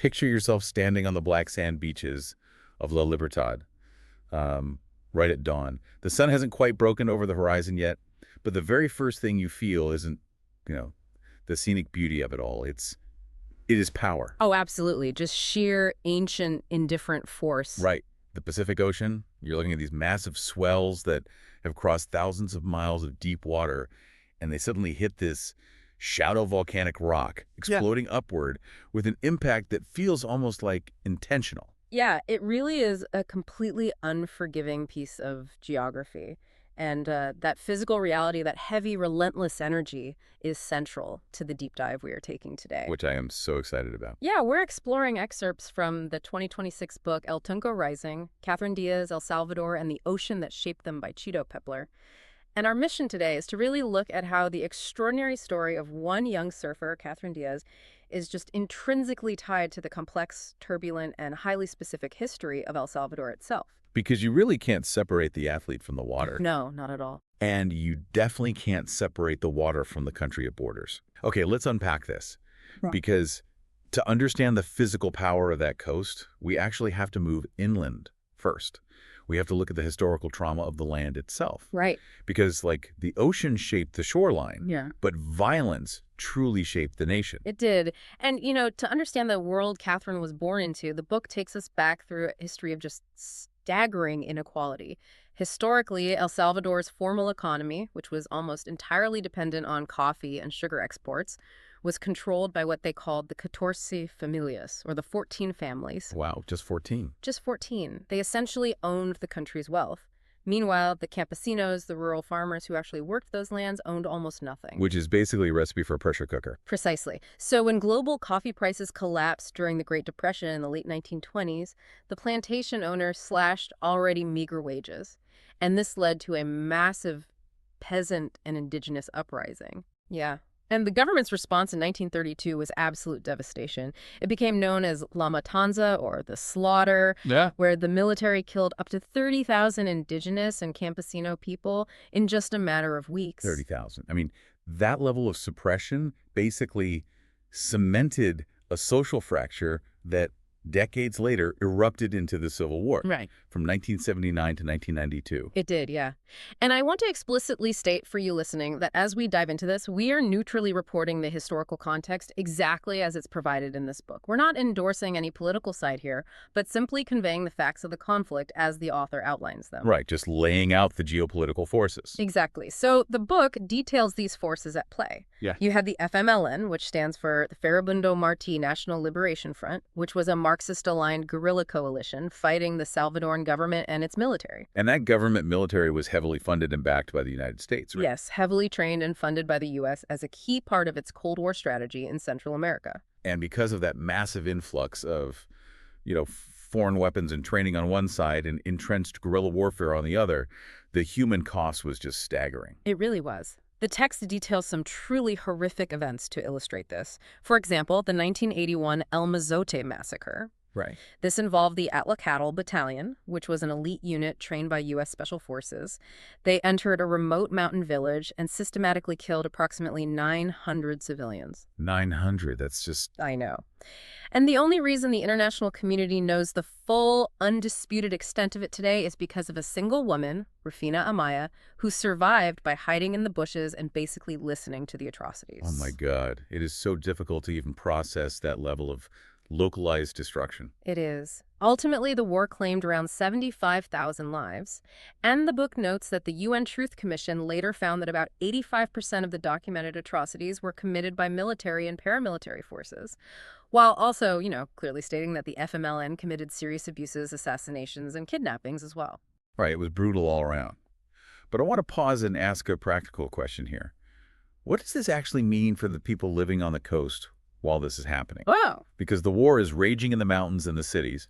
Picture yourself standing on the black sand beaches of La Libertad, right at dawn. The sun hasn't quite broken over the horizon yet, but the very first thing you feel isn't, you know, the scenic beauty of it all. It is power. Oh, absolutely. Just sheer ancient indifferent force. Right. The Pacific Ocean, you're looking at these massive swells that have crossed thousands of miles of deep water, and they suddenly hit this shallow volcanic rock, exploding upward with an impact that feels almost like intentional. Yeah, it really is a completely unforgiving piece of geography. And that physical reality, that heavy, relentless energy is central to the deep dive we are taking today. Which I am so excited about. Yeah, we're exploring excerpts from the 2026 book El Tunco Rising, Katherine Diaz, El Salvador, and the Ocean That Shaped Them by Cheeto Pepler. And our mission today is to really look at how the extraordinary story of one young surfer, Katherine Diaz, is just intrinsically tied to the complex, turbulent, and highly specific history of El Salvador itself. Because you really can't separate the athlete from the water. No, not at all. And you definitely can't separate the water from the country it borders. Okay, let's unpack this. Right. Because to understand the physical power of that coast, we actually have to move inland first. We have to look at the historical trauma of the land itself. Right. Because, like, the ocean shaped the shoreline, Yeah. but violence truly shaped the nation. It did. And, to understand the world Catherine was born into, the book takes us back through a history of just staggering inequality. Historically, El Salvador's formal economy, which was almost entirely dependent on coffee and sugar exports, was controlled by what they called the 14 familias, or the 14 families. Wow, just 14. Just 14. They essentially owned the country's wealth. Meanwhile, the campesinos, the rural farmers who actually worked those lands, owned almost nothing. Which is basically a recipe for a pressure cooker. Precisely. So when global coffee prices collapsed during the Great Depression in the late 1920s, the plantation owners slashed already meager wages. And this led to a massive peasant and indigenous uprising. Yeah. And the government's response in 1932 was absolute devastation. It became known as La Matanza, or the slaughter, where the military killed up to 30,000 indigenous and campesino people in just a matter of weeks. 30,000. I mean, that level of suppression basically cemented a social fracture that decades later erupted into the Civil War. Right. From 1979 to 1992. It did, yeah. And I want to explicitly state for you listening that as we dive into this, we are neutrally reporting the historical context exactly as it's provided in this book. We're not endorsing any political side here, but simply conveying the facts of the conflict as the author outlines them. Right, just laying out the geopolitical forces. Exactly. So the book details these forces at play. Yeah. You had the FMLN, which stands for the Farabundo Martí National Liberation Front, which was a Marxist-aligned guerrilla coalition fighting the Salvadoran government and its military. And that government military was heavily funded and backed by the United States, right? Yes, heavily trained and funded by the U.S. as a key part of its Cold War strategy in Central America. And because of that massive influx of, foreign weapons and training on one side and entrenched guerrilla warfare on the other, the human cost was just staggering. It really was. The text details some truly horrific events to illustrate this. For example, the 1981 El Mazote massacre. Right. This involved the Atlacatl Battalion, which was an elite unit trained by U.S. Special Forces. They entered a remote mountain village and systematically killed approximately 900 civilians. 900, that's just... I know. And the only reason the international community knows the full, undisputed extent of it today is because of a single woman, Rufina Amaya, who survived by hiding in the bushes and basically listening to the atrocities. Oh my God. It is so difficult to even process that level of localized destruction. It is. Ultimately, the war claimed around 75,000 lives, and the book notes that the UN Truth Commission later found that about 85% of the documented atrocities were committed by military and paramilitary forces, while also, clearly stating that the FMLN committed serious abuses, assassinations, and kidnappings as well. Right, it was brutal all around. But I want to pause and ask a practical question here. What does this actually mean for the people living on the coast while this is happening? Wow. Because the war is raging in the mountains and the cities,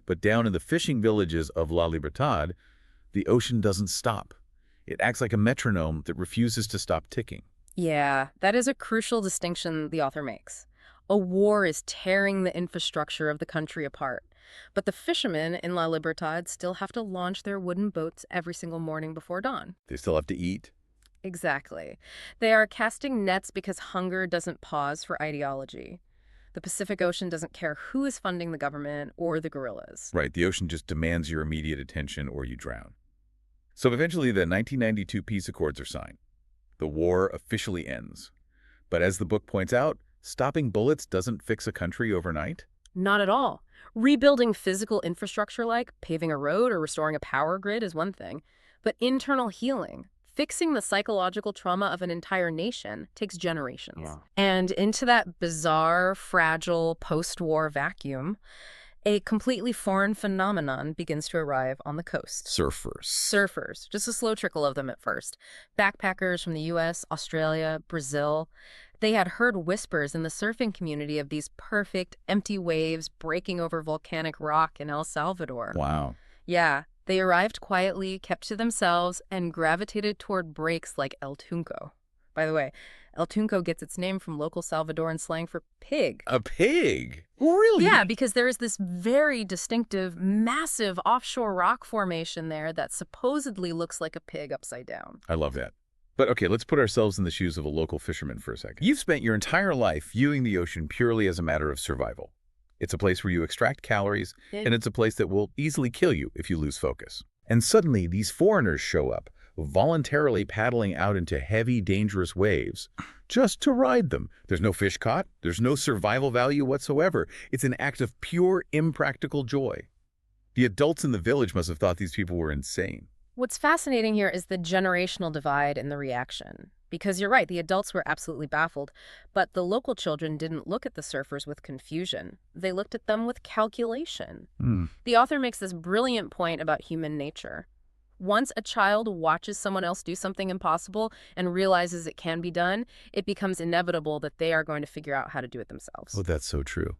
but down in the fishing villages of La Libertad, the ocean doesn't stop. It acts like a metronome that refuses to stop ticking. Yeah, that is a crucial distinction the author makes. A war is tearing the infrastructure of the country apart, but the fishermen in La Libertad still have to launch their wooden boats every single morning before dawn. They still have to eat. Exactly. They are casting nets because hunger doesn't pause for ideology. The Pacific Ocean doesn't care who is funding the government or the guerrillas. Right, the ocean just demands your immediate attention or you drown. So eventually the 1992 peace accords are signed. The war officially ends. But as the book points out, stopping bullets doesn't fix a country overnight. Not at all. Rebuilding physical infrastructure like paving a road or restoring a power grid is one thing. But internal healing, fixing the psychological trauma of an entire nation, takes generations. Yeah. And into that bizarre, fragile, post-war vacuum, a completely foreign phenomenon begins to arrive on the coast. Surfers. Surfers, just a slow trickle of them at first. Backpackers from the US, Australia, Brazil. They had heard whispers in the surfing community of these perfect, empty waves breaking over volcanic rock in El Salvador. Wow. Yeah, they arrived quietly, kept to themselves, and gravitated toward breaks like El Tunco. By the way, El Tunco gets its name from local Salvadoran slang for pig. A pig? Really? Yeah, because there is this very distinctive, massive offshore rock formation there that supposedly looks like a pig upside down. I love that. But okay, let's put ourselves in the shoes of a local fisherman for a second. You've spent your entire life viewing the ocean purely as a matter of survival. It's a place where you extract calories, and it's a place that will easily kill you if you lose focus. And suddenly, these foreigners show up, voluntarily paddling out into heavy, dangerous waves just to ride them. There's no fish caught. There's no survival value whatsoever. It's an act of pure, impractical joy. The adults in the village must have thought these people were insane. What's fascinating here is the generational divide in the reaction. Because you're right, the adults were absolutely baffled, but the local children didn't look at the surfers with confusion. They looked at them with calculation. The author makes this brilliant point about human nature. Once a child watches someone else do something impossible and realizes it can be done, it becomes inevitable that they are going to figure out how to do it themselves. Oh, that's so true.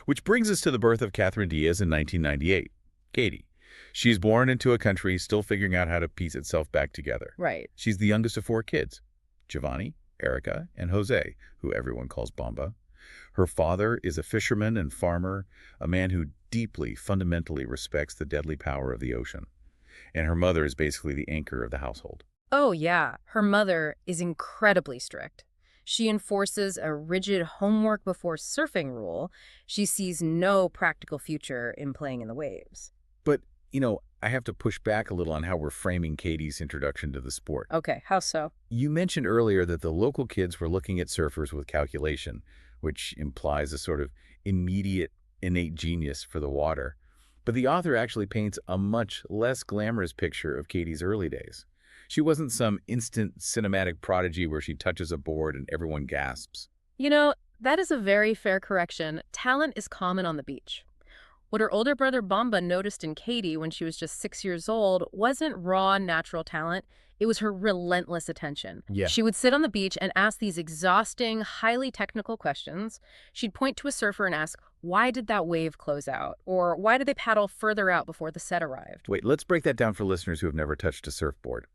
Which brings us to the birth of Katherine Diaz in 1998. Katie. She's born into a country still figuring out how to piece itself back together. Right. She's the youngest of 4 kids, Giovanni, Erica, and Jose, who everyone calls Bomba. Her father is a fisherman and farmer, a man who deeply, fundamentally respects the deadly power of the ocean. And her mother is basically the anchor of the household. Oh, yeah. Her mother is incredibly strict. She enforces a rigid homework before surfing rule. She sees no practical future in playing in the waves. But, I have to push back a little on how we're framing Katie's introduction to the sport. Okay, how so? You mentioned earlier that the local kids were looking at surfers with calculation, which implies a sort of immediate, innate genius for the water. But the author actually paints a much less glamorous picture of Katie's early days. She wasn't some instant cinematic prodigy where she touches a board and everyone gasps. That is a very fair correction. Talent is common on the beach. What her older brother Bamba noticed in Katie when she was just 6 years old wasn't raw, natural talent. It was her relentless attention. Yeah. She would sit on the beach and ask these exhausting, highly technical questions. She'd point to a surfer and ask, why did that wave close out? Or why did they paddle further out before the set arrived? Wait, let's break that down for listeners who have never touched a surfboard.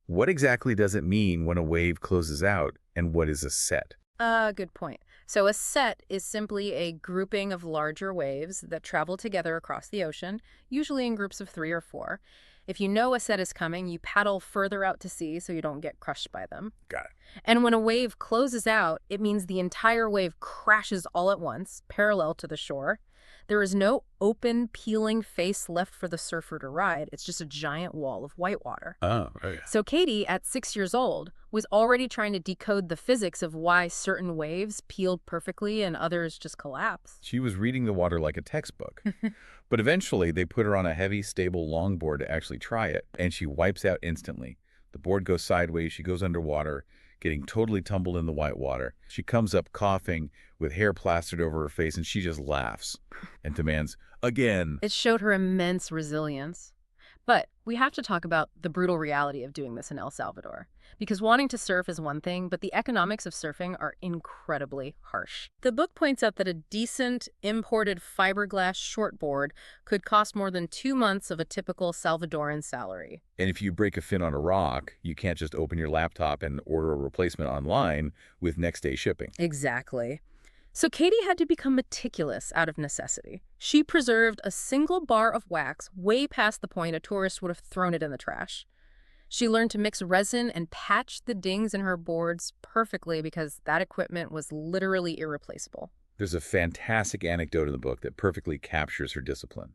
What exactly does it mean when a wave closes out, and what is a set? Good point. So a set is simply a grouping of larger waves that travel together across the ocean, usually in groups of 3 or 4. If you know a set is coming, you paddle further out to sea so you don't get crushed by them. Got it. And when a wave closes out, it means the entire wave crashes all at once, parallel to the shore. There is no open, peeling face left for the surfer to ride. It's just a giant wall of white water. Oh, okay. So Katie, at 6 years old, was already trying to decode the physics of why certain waves peeled perfectly and others just collapsed. She was reading the water like a textbook. But eventually, they put her on a heavy, stable longboard to actually try it, and she wipes out instantly. The board goes sideways, she goes underwater, getting totally tumbled in the white water. She comes up coughing with hair plastered over her face, and she just laughs and demands, again. It showed her immense resilience. But we have to talk about the brutal reality of doing this in El Salvador. Because wanting to surf is one thing, but the economics of surfing are incredibly harsh. The book points out that a decent imported fiberglass shortboard could cost more than 2 months of a typical Salvadoran salary. And if you break a fin on a rock, you can't just open your laptop and order a replacement online with next-day shipping. Exactly. So Katie had to become meticulous out of necessity. She preserved a single bar of wax way past the point a tourist would have thrown it in the trash. She learned to mix resin and patch the dings in her boards perfectly because that equipment was literally irreplaceable. There's a fantastic anecdote in the book that perfectly captures her discipline.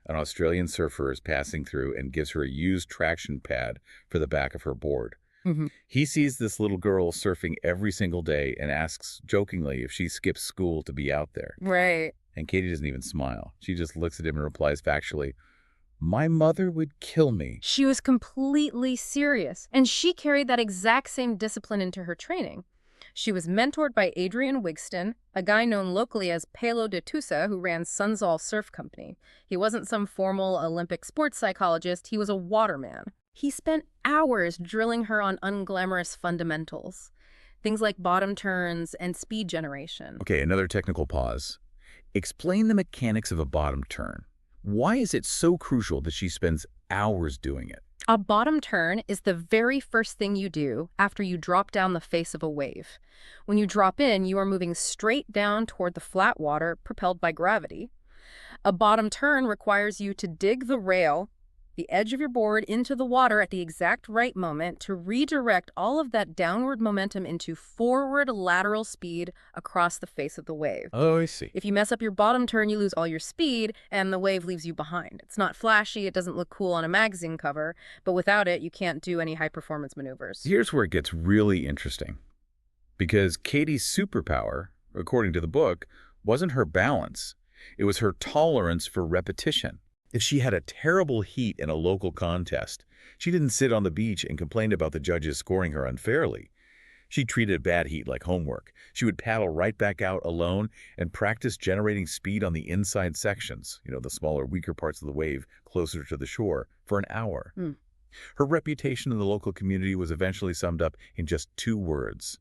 An Australian surfer is passing through and gives her a used traction pad for the back of her board. Hmm. He sees this little girl surfing every single day and asks jokingly if she skips school to be out there. Right. And Katie doesn't even smile. She just looks at him and replies factually, "My mother would kill me." She was completely serious, and she carried that exact same discipline into her training. She was mentored by Adrian Wigston, a guy known locally as Pelo de Tusa, who ran Sunzal Surf Company. He wasn't some formal Olympic sports psychologist, he was a waterman. He spent hours drilling her on unglamorous fundamentals, things like bottom turns and speed generation. Okay, another technical pause. Explain the mechanics of a bottom turn. Why is it so crucial that she spends hours doing it? A bottom turn is the very first thing you do after you drop down the face of a wave. When you drop in, you are moving straight down toward the flat water propelled by gravity. A bottom turn requires you to dig the rail, the edge of your board, into the water at the exact right moment to redirect all of that downward momentum into forward lateral speed across the face of the wave. Oh, I see. If you mess up your bottom turn, you lose all your speed, and the wave leaves you behind. It's not flashy, it doesn't look cool on a magazine cover, but without it, you can't do any high-performance maneuvers. Here's where it gets really interesting. Because Katie's superpower, according to the book, wasn't her balance. It was her tolerance for repetition. If she had a terrible heat in a local contest, she didn't sit on the beach and complain about the judges scoring her unfairly. She treated bad heat like homework. She would paddle right back out alone and practice generating speed on the inside sections, the smaller, weaker parts of the wave closer to the shore, for an hour. Her reputation in the local community was eventually summed up in just 2 words.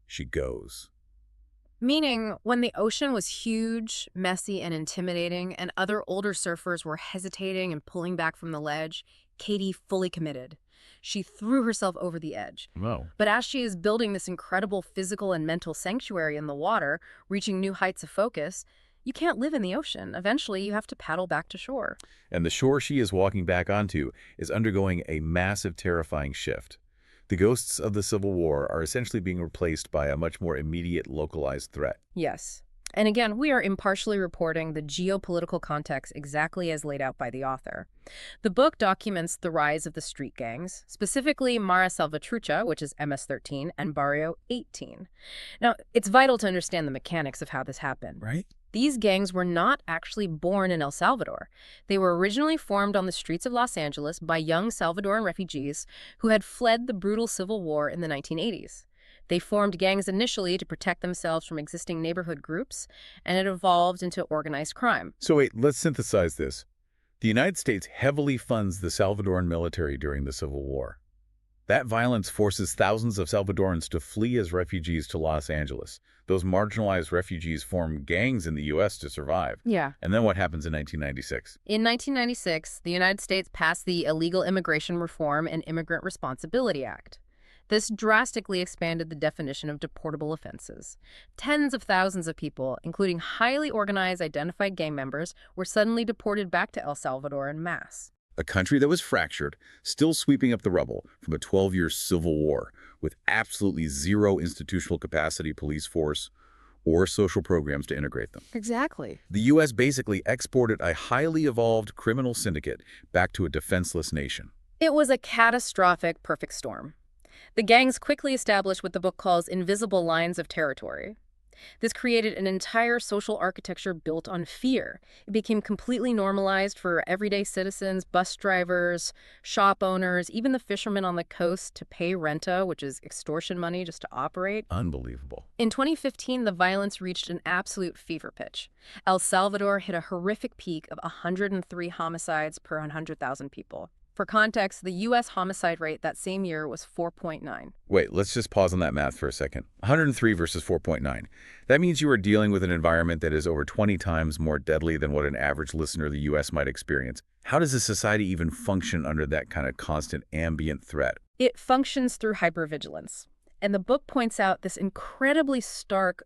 She goes. Meaning, when the ocean was huge, messy, and intimidating, and other older surfers were hesitating and pulling back from the ledge, Katie fully committed. She threw herself over the edge. Wow. But as she is building this incredible physical and mental sanctuary in the water, reaching new heights of focus, you can't live in the ocean. Eventually, you have to paddle back to shore. And the shore she is walking back onto is undergoing a massive, terrifying shift. The ghosts of the Civil War are essentially being replaced by a much more immediate, localized threat. Yes. And again, we are impartially reporting the geopolitical context exactly as laid out by the author. The book documents the rise of the street gangs, specifically Mara Salvatrucha, which is MS-13, and Barrio 18. Now, it's vital to understand the mechanics of how this happened. Right? These gangs were not actually born in El Salvador. They were originally formed on the streets of Los Angeles by young Salvadoran refugees who had fled the brutal civil war in the 1980s. They formed gangs initially to protect themselves from existing neighborhood groups, and it evolved into organized crime. So wait, let's synthesize this. The United States heavily funds the Salvadoran military during the Civil War. That violence forces thousands of Salvadorans to flee as refugees to Los Angeles. Those marginalized refugees form gangs in the U.S. to survive. Yeah. And then what happens in 1996? In 1996, the United States passed the Illegal Immigration Reform and Immigrant Responsibility Act. This drastically expanded the definition of deportable offenses. Tens of thousands of people, including highly organized identified gang members, were suddenly deported back to El Salvador en masse. A country that was fractured, still sweeping up the rubble from a 12-year civil war with absolutely zero institutional capacity, police force, or social programs to integrate them. Exactly. The U.S. basically exported a highly evolved criminal syndicate back to a defenseless nation. It was a catastrophic perfect storm. The gangs quickly established what the book calls invisible lines of territory. This created an entire social architecture built on fear. It became completely normalized for everyday citizens, bus drivers, shop owners, even the fishermen on the coast to pay renta, which is extortion money just to operate. Unbelievable. In 2015, the violence reached an absolute fever pitch. El Salvador hit a horrific peak of 103 homicides per 100,000 people. For context, the U.S. homicide rate that same year was 4.9. Wait, let's just pause on that math for a second. 103 versus 4.9. That means you are dealing with an environment that is over 20 times more deadly than what an average listener of the U.S. might experience. How does a society even function under that kind of constant ambient threat? It functions through hypervigilance. And the book points out this incredibly stark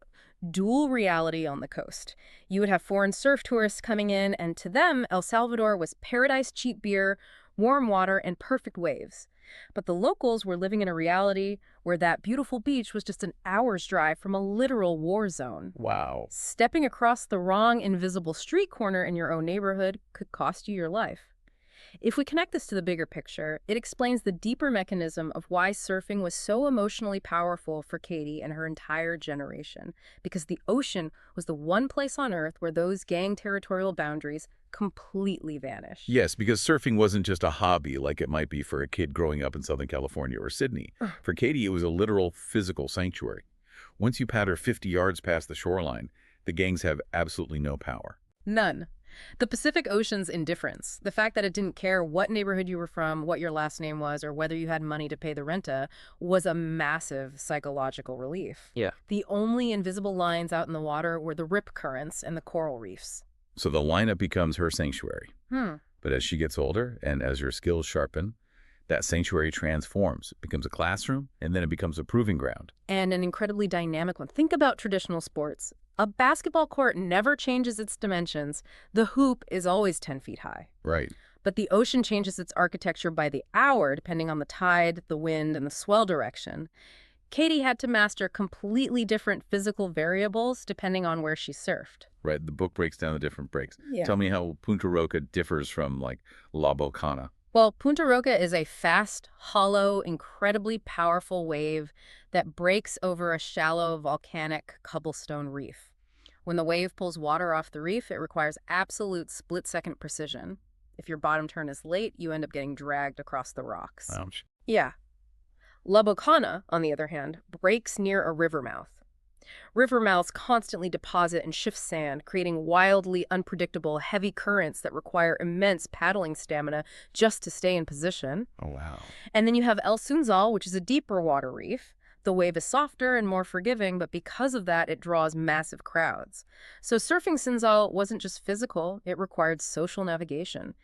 dual reality on the coast. You would have foreign surf tourists coming in, and to them, El Salvador was paradise cheap beer, warm water, and perfect waves. But the locals were living in a reality where that beautiful beach was just an hour's drive from a literal war zone. Wow. Stepping across the wrong invisible street corner in your own neighborhood could cost you your life. If we connect this to the bigger picture, it explains the deeper mechanism of why surfing was so emotionally powerful for Katie and her entire generation, because the ocean was the one place on Earth where those gang territorial boundaries completely vanished. Yes, because surfing wasn't just a hobby like it might be for a kid growing up in Southern California or Sydney. Ugh. For Katie, it was a literal physical sanctuary. Once you patter 50 yards past the shoreline, the gangs have absolutely no power. None. The Pacific Ocean's indifference, the fact that it didn't care what neighborhood you were from, what your last name was, or whether you had money to pay the renta, was a massive psychological relief. Yeah. The only invisible lines out in the water were the rip currents and the coral reefs. So the lineup becomes her sanctuary. But as she gets older and as her skills sharpen, that sanctuary transforms. It becomes a classroom, and then it becomes a proving ground. And an incredibly dynamic one. Think about traditional sports. A basketball court never changes its dimensions. The hoop is always 10 feet high. Right. But the ocean changes its architecture by the hour, depending on the tide, the wind, and the swell direction. Katie had to master completely different physical variables depending on where she surfed. Right. The book breaks down the different breaks. Yeah. Tell me how Punta Roca differs from, like, La Bocana. Well, Punta Roca is a fast, hollow, incredibly powerful wave that breaks over a shallow volcanic cobblestone reef. When the wave pulls water off the reef, it requires absolute split-second precision. If your bottom turn is late, you end up getting dragged across the rocks. Ouch. Yeah. La Bocana, on the other hand, breaks near a river mouth. River mouths constantly deposit and shift sand, creating wildly unpredictable, heavy currents that require immense paddling stamina just to stay in position. Oh, wow. And then you have El Sunzal, which is a deeper water reef. The wave is softer and more forgiving, but because of that, it draws massive crowds. So surfing Sunzal wasn't just physical, it required social navigation.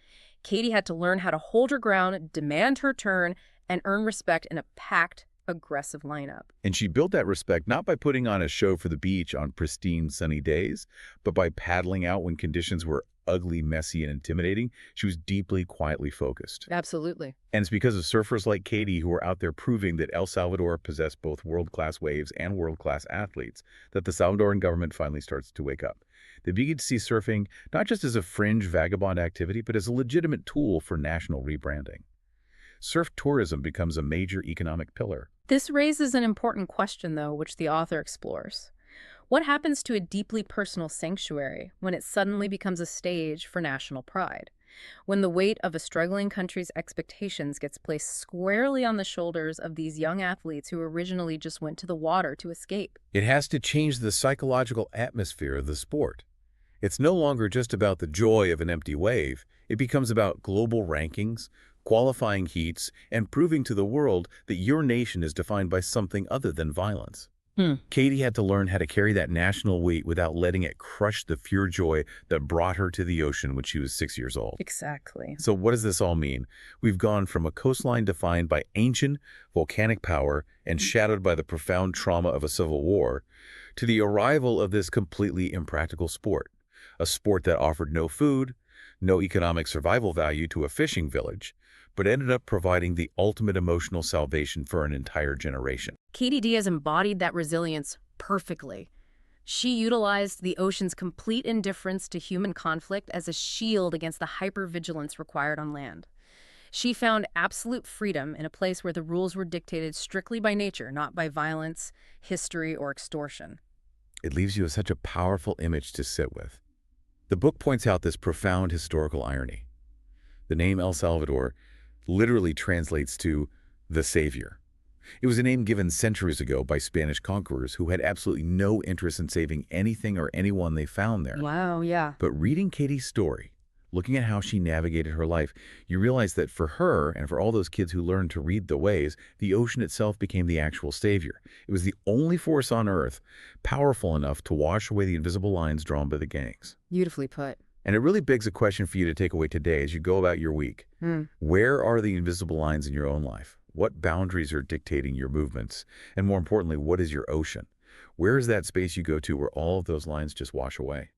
Katie had to learn how to hold her ground, demand her turn, and earn respect in a packed, aggressive lineup. And she built that respect not by putting on a show for the beach on pristine sunny days, but by paddling out when conditions were ugly, messy, and intimidating. She was deeply, quietly focused. Absolutely. And it's because of surfers like Katie who are out there proving that El Salvador possessed both world-class waves and world-class athletes that the Salvadoran government finally starts to wake up. They begin to see surfing not just as a fringe vagabond activity, but as a legitimate tool for national rebranding. Surf tourism becomes a major economic pillar. This raises an important question, though, which the author explores. What happens to a deeply personal sanctuary when it suddenly becomes a stage for national pride? When the weight of a struggling country's expectations gets placed squarely on the shoulders of these young athletes who originally just went to the water to escape? It has to change the psychological atmosphere of the sport. It's no longer just about the joy of an empty wave. It becomes about global rankings, qualifying heats, and proving to the world that your nation is defined by something other than violence. Katie had to learn how to carry that national weight without letting it crush the pure joy that brought her to the ocean when she was 6 years old. Exactly. So what does this all mean? We've gone from a coastline defined by ancient volcanic power and shadowed by the profound trauma of a civil war to the arrival of this completely impractical sport, a sport that offered no food, no economic survival value to a fishing village, but ended up providing the ultimate emotional salvation for an entire generation. Katie Diaz embodied that resilience perfectly. She utilized the ocean's complete indifference to human conflict as a shield against the hypervigilance required on land. She found absolute freedom in a place where the rules were dictated strictly by nature, not by violence, history, or extortion. It leaves you with such a powerful image to sit with. The book points out this profound historical irony. The name El Salvador literally translates to the Savior. It was a name given centuries ago by Spanish conquerors who had absolutely no interest in saving anything or anyone they found there. Wow, yeah. But reading Katie's story, looking at how she navigated her life, you realize that for her and for all those kids who learned to read the waves, the ocean itself became the actual savior. It was the only force on Earth powerful enough to wash away the invisible lines drawn by the gangs. Beautifully put. And it really begs a question for you to take away today as you go about your week. Where are the invisible lines in your own life? What boundaries are dictating your movements? And more importantly, what is your ocean? Where is that space you go to where all of those lines just wash away?